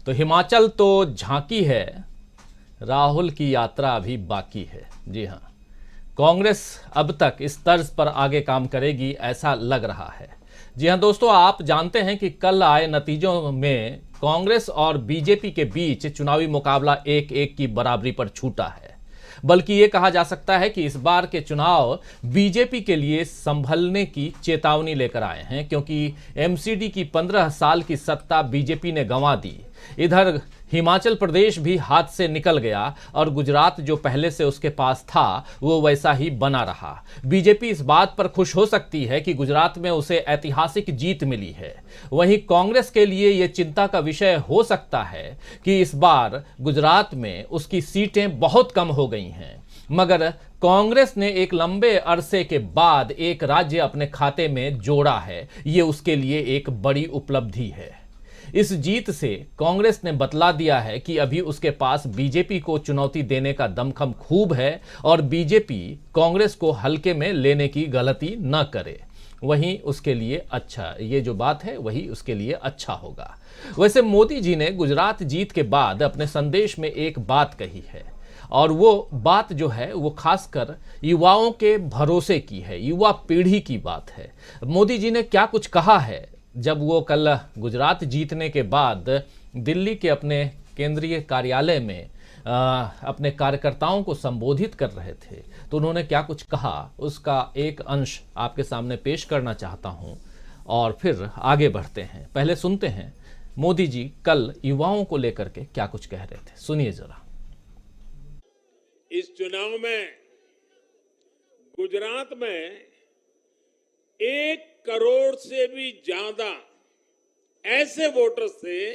तो हिमाचल तो झांकी है, राहुल की यात्रा अभी बाकी है। जी हाँ, कांग्रेस अब तक इस तर्ज पर आगे काम करेगी ऐसा लग रहा है। जी हाँ दोस्तों, आप जानते हैं कि कल आए नतीजों में कांग्रेस और बीजेपी के बीच चुनावी मुकाबला 1-1 की बराबरी पर छूटा है। बल्कि ये कहा जा सकता है कि इस बार के चुनाव बीजेपी के लिए संभलने की चेतावनी लेकर आए हैं, क्योंकि एमसीडी की 15 साल की सत्ता बीजेपी ने गंवा दी। इधर हिमाचल प्रदेश भी हाथ से निकल गया और गुजरात जो पहले से उसके पास था वो वैसा ही बना रहा। बीजेपी इस बात पर खुश हो सकती है कि गुजरात में उसे ऐतिहासिक जीत मिली है। वहीं कांग्रेस के लिए ये चिंता का विषय हो सकता है कि इस बार गुजरात में उसकी सीटें बहुत कम हो गई हैं। मगर कांग्रेस ने एक लंबे अरसे के बाद एक राज्य अपने खाते में जोड़ा है, ये उसके लिए एक बड़ी उपलब्धि है। इस जीत से कांग्रेस ने बतला दिया है कि अभी उसके पास बीजेपी को चुनौती देने का दमखम खूब है और बीजेपी कांग्रेस को हल्के में लेने की गलती न करे। वहीं उसके लिए अच्छा, ये जो बात है वही उसके लिए अच्छा होगा। वैसे मोदी जी ने गुजरात जीत के बाद अपने संदेश में एक बात कही है और वो बात जो है वो खासकर युवाओं के भरोसे की है, युवा पीढ़ी की बात है। मोदी जी ने क्या कुछ कहा है जब वो कल गुजरात जीतने के बाद दिल्ली के अपने केंद्रीय कार्यालय में अपने कार्यकर्ताओं को संबोधित कर रहे थे, तो उन्होंने क्या कुछ कहा उसका एक अंश आपके सामने पेश करना चाहता हूं और फिर आगे बढ़ते हैं। पहले सुनते हैं मोदी जी कल युवाओं को लेकर के क्या कुछ कह रहे थे, सुनिए जरा। इस चुनाव में गुजरात में 1 करोड़ से भी ज्यादा ऐसे वोटर्स थे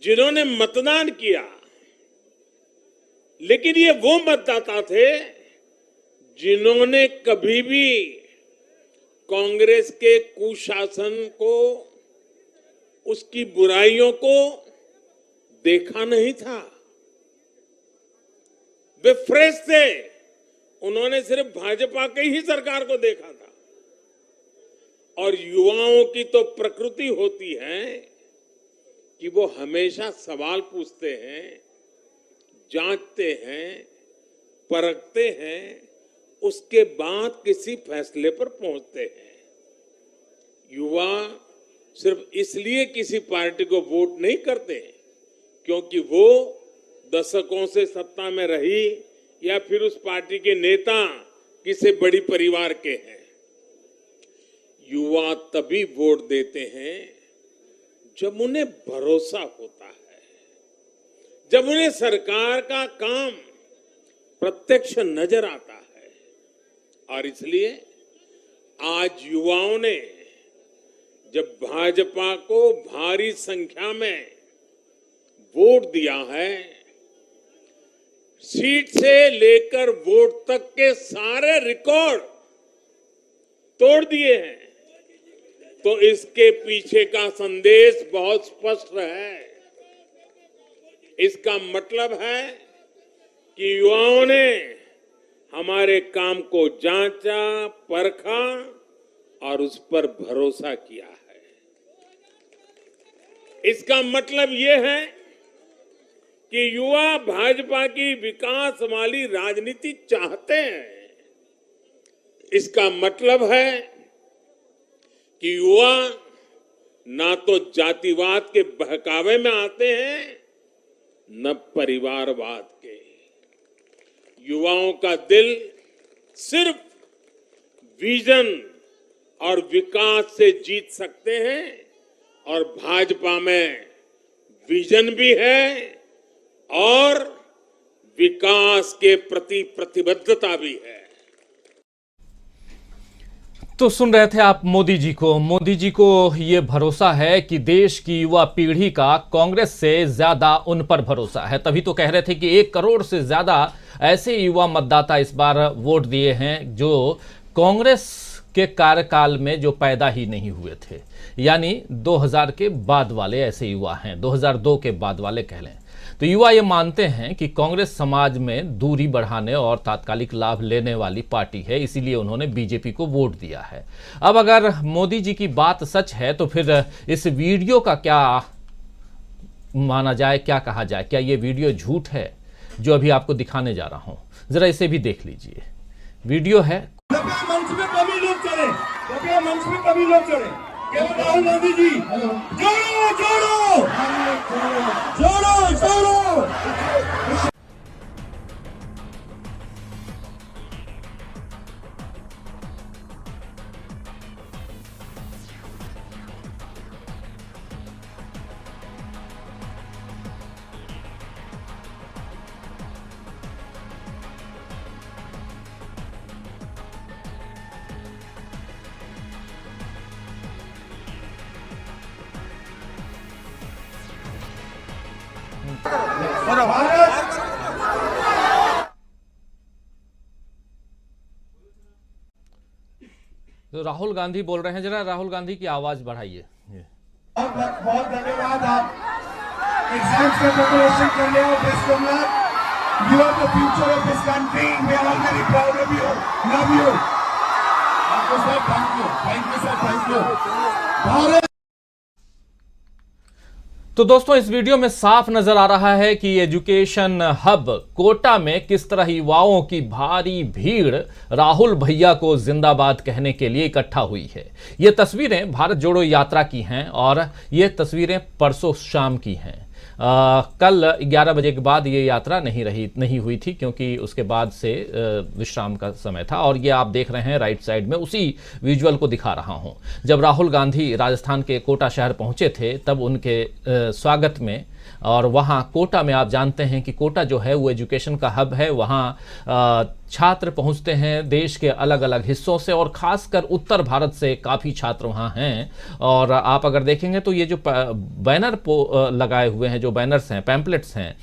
जिन्होंने मतदान किया, लेकिन ये वो मतदाता थे जिन्होंने कभी भी कांग्रेस के कुशासन को, उसकी बुराइयों को देखा नहीं था। वे फ्रेश थे, उन्होंने सिर्फ भाजपा की ही सरकार को देखा था। और युवाओं की तो प्रकृति होती है कि वो हमेशा सवाल पूछते हैं, जांचते हैं, परखते हैं, उसके बाद किसी फैसले पर पहुंचते हैं। युवा सिर्फ इसलिए किसी पार्टी को वोट नहीं करते क्योंकि वो दशकों से सत्ता में रही या फिर उस पार्टी के नेता किसी बड़ी परिवार के हैं। युवा तभी वोट देते हैं जब उन्हें भरोसा होता है, जब उन्हें सरकार का काम प्रत्यक्ष नजर आता है। और इसलिए आज युवाओं ने जब भाजपा को भारी संख्या में वोट दिया है, सीट से लेकर वोट तक के सारे रिकॉर्ड तोड़ दिए हैं, तो इसके पीछे का संदेश बहुत स्पष्ट है। इसका मतलब है कि युवाओं ने हमारे काम को जांचा, परखा और उस पर भरोसा किया है। इसका मतलब यह है कि युवा भाजपा की विकास वाली राजनीति चाहते हैं। इसका मतलब है कि युवा ना तो जातिवाद के बहकावे में आते हैं न परिवारवाद के। युवाओं का दिल सिर्फ विजन और विकास से जीत सकते हैं और भाजपा में विजन भी है और विकास के प्रति प्रतिबद्धता भी है। तो सुन रहे थे आप मोदी जी को ये भरोसा है कि देश की युवा पीढ़ी का कांग्रेस से ज्यादा उन पर भरोसा है। तभी तो कह रहे थे कि 1 करोड़ से ज्यादा ऐसे युवा मतदाता इस बार वोट दिए हैं जो कांग्रेस के कार्यकाल में जो पैदा ही नहीं हुए थे, यानी 2000 के बाद वाले ऐसे युवा हैं, 2002 के बाद वाले कह लें। तो युवा ये मानते हैं कि कांग्रेस समाज में दूरी बढ़ाने और तात्कालिक लाभ लेने वाली पार्टी है, इसीलिए उन्होंने बीजेपी को वोट दिया है। अब अगर मोदी जी की बात सच है तो फिर इस वीडियो का क्या माना जाए, क्या कहा जाए, क्या ये वीडियो झूठ है जो अभी आपको दिखाने जा रहा हूं? जरा इसे भी देख लीजिए। वीडियो है। मंच में कभी लोग चढ़े, मंच में कभी लोग चढ़े, केवल राहुल गांधी जी जोड़ो जोड़ो जोड़ो जोड़ो। तो राहुल गांधी बोल रहे हैं, जरा राहुल गांधी की आवाज बढ़ाइए। बहुत बहुत धन्यवाद। आप एग्जाम्स का प्रिपरेशन कर लिया, best of luck. You are the future of this country, we are all very proud of you, love you. आपको sir thank you sir, thank you. Bharat. तो दोस्तों, इस वीडियो में साफ नजर आ रहा है कि एजुकेशन हब कोटा में किस तरह युवाओं की भारी भीड़ राहुल भैया को जिंदाबाद कहने के लिए इकट्ठा हुई है। ये तस्वीरें भारत जोड़ो यात्रा की हैं और ये तस्वीरें परसों शाम की हैं। कल 11 बजे के बाद ये यात्रा नहीं हुई थी, क्योंकि उसके बाद से विश्राम का समय था। और ये आप देख रहे हैं राइट साइड में, उसी विजुअल को दिखा रहा हूं। जब राहुल गांधी राजस्थान के कोटा शहर पहुंचे थे, तब उनके स्वागत में, और वहाँ कोटा में आप जानते हैं कि कोटा जो है वो एजुकेशन का हब है। वहाँ छात्र पहुँचते हैं देश के अलग अलग हिस्सों से, और ख़ासकर उत्तर भारत से काफ़ी छात्र वहाँ हैं। और आप अगर देखेंगे तो ये जो बैनर लगाए हुए हैं, जो बैनर्स हैं, पैम्पलेट्स हैं,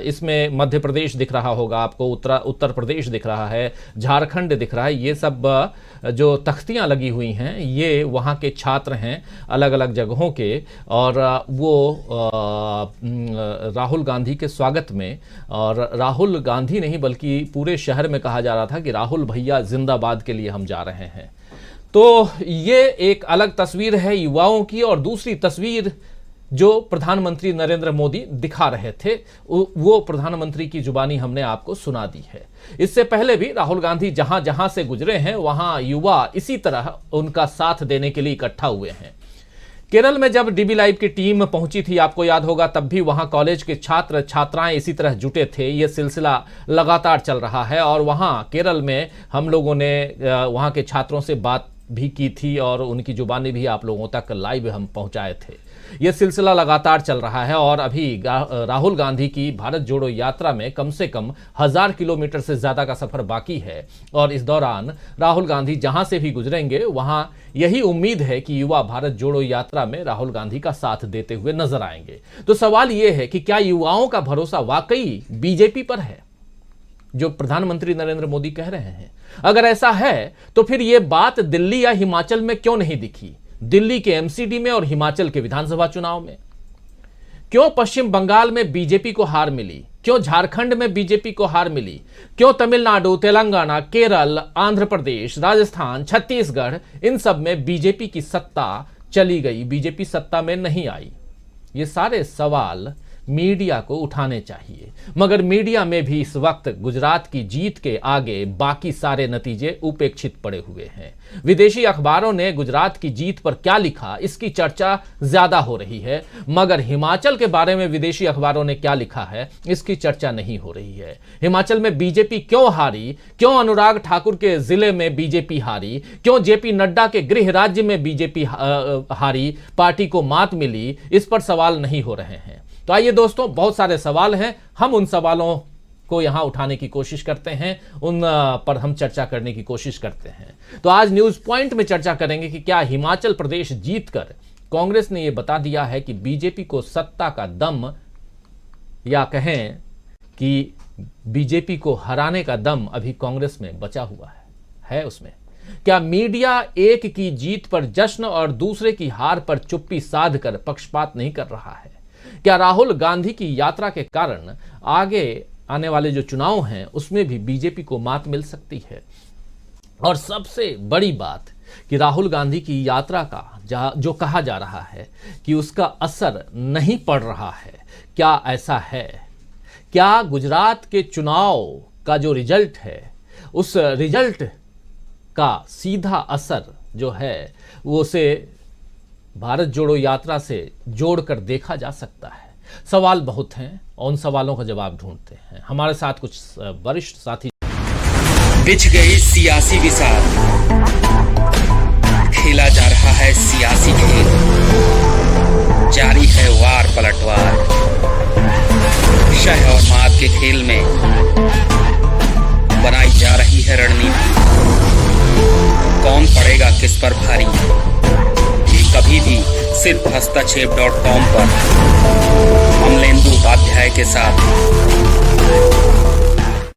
इसमें मध्य प्रदेश दिख रहा होगा आपको, उत्तर प्रदेश दिख रहा है, झारखंड दिख रहा है। ये सब जो तख्तियाँ लगी हुई हैं, ये वहाँ के छात्र हैं अलग अलग जगहों के, और वो राहुल गांधी के स्वागत में, और राहुल गांधी नहीं बल्कि पूरे शहर में कहा जा रहा था कि राहुल भैया जिंदाबाद के लिए हम जा रहे हैं। तो ये एक अलग तस्वीर है युवाओं की, और दूसरी तस्वीर जो प्रधानमंत्री नरेंद्र मोदी दिखा रहे थे, वो प्रधानमंत्री की जुबानी हमने आपको सुना दी है। इससे पहले भी राहुल गांधी जहां जहां से गुजरे हैं, वहां युवा इसी तरह उनका साथ देने के लिए इकट्ठा हुए हैं। केरल में जब डीबी लाइव की टीम पहुंची थी, आपको याद होगा, तब भी वहां कॉलेज के छात्र छात्राएं इसी तरह जुटे थे। ये सिलसिला लगातार चल रहा है, और वहां केरल में हम लोगों ने वहां के छात्रों से बात भी की थी, और उनकी जुबानी भी आप लोगों तक लाइव हम पहुंचाए थे। यह सिलसिला लगातार चल रहा है, और अभी राहुल गांधी की भारत जोड़ो यात्रा में कम से कम 1000 किलोमीटर से ज्यादा का सफर बाकी है। और इस दौरान राहुल गांधी जहां से भी गुजरेंगे, वहां यही उम्मीद है कि युवा भारत जोड़ो यात्रा में राहुल गांधी का साथ देते हुए नजर आएंगे। तो सवाल यह है कि क्या युवाओं का भरोसा वाकई बीजेपी पर है, जो प्रधानमंत्री नरेंद्र मोदी कह रहे हैं? अगर ऐसा है तो फिर यह बात दिल्ली या हिमाचल में क्यों नहीं दिखी? दिल्ली के एमसीडी में और हिमाचल के विधानसभा चुनाव में क्यों पश्चिम बंगाल में बीजेपी को हार मिली? क्यों झारखंड में बीजेपी को हार मिली? क्यों तमिलनाडु, तेलंगाना, केरल, आंध्र प्रदेश, राजस्थान, छत्तीसगढ़, इन सब में बीजेपी की सत्ता चली गई, बीजेपी सत्ता में नहीं आई? ये सारे सवाल मीडिया को उठाने चाहिए, मगर मीडिया में भी इस वक्त गुजरात की जीत के आगे बाकी सारे नतीजे उपेक्षित पड़े हुए हैं। विदेशी अखबारों ने गुजरात की जीत पर क्या लिखा, इसकी चर्चा ज्यादा हो रही है, मगर हिमाचल के बारे में विदेशी अखबारों ने क्या लिखा है, इसकी चर्चा नहीं हो रही है। हिमाचल में बीजेपी क्यों हारी? क्यों अनुराग ठाकुर के जिले में बीजेपी हारी? क्यों जेपी नड्डा के गृह राज्य में बीजेपी हारी, पार्टी को मात मिली? इस पर सवाल नहीं हो रहे हैं। तो आइए दोस्तों, बहुत सारे सवाल हैं, हम उन सवालों को यहां उठाने की कोशिश करते हैं, उन पर हम चर्चा करने की कोशिश करते हैं। तो आज न्यूज पॉइंट में चर्चा करेंगे कि क्या हिमाचल प्रदेश जीतकर कांग्रेस ने यह बता दिया है कि बीजेपी को सत्ता का दम, या कहें कि बीजेपी को हराने का दम अभी कांग्रेस में बचा हुआ है उसमें? क्या मीडिया एक की जीत पर जश्न और दूसरे की हार पर चुप्पी साध कर पक्षपात नहीं कर रहा है? क्या राहुल गांधी की यात्रा के कारण आगे आने वाले जो चुनाव हैं उसमें भी बीजेपी को मात मिल सकती है? और सबसे बड़ी बात, कि राहुल गांधी की यात्रा का जो कहा जा रहा है कि उसका असर नहीं पड़ रहा है, क्या ऐसा है? क्या गुजरात के चुनाव का जो रिजल्ट है, उस रिजल्ट का सीधा असर जो है वो उसे भारत जोड़ो यात्रा से जोड़कर देखा जा सकता है? सवाल बहुत हैं और उन सवालों का जवाब ढूंढते हैं। हमारे साथ कुछ वरिष्ठ साथी। बिछ गई सियासी विसार, खेला जा रहा है सियासी खेल, जारी है वार पलटवार। शह और मात के खेल में बनाई जा रही है रणनीति, कौन पड़ेगा किस पर भारी, ये कभी भी सिर्फ हस्तक्षेप.com पर अमलेंदु उपाध्याय के साथ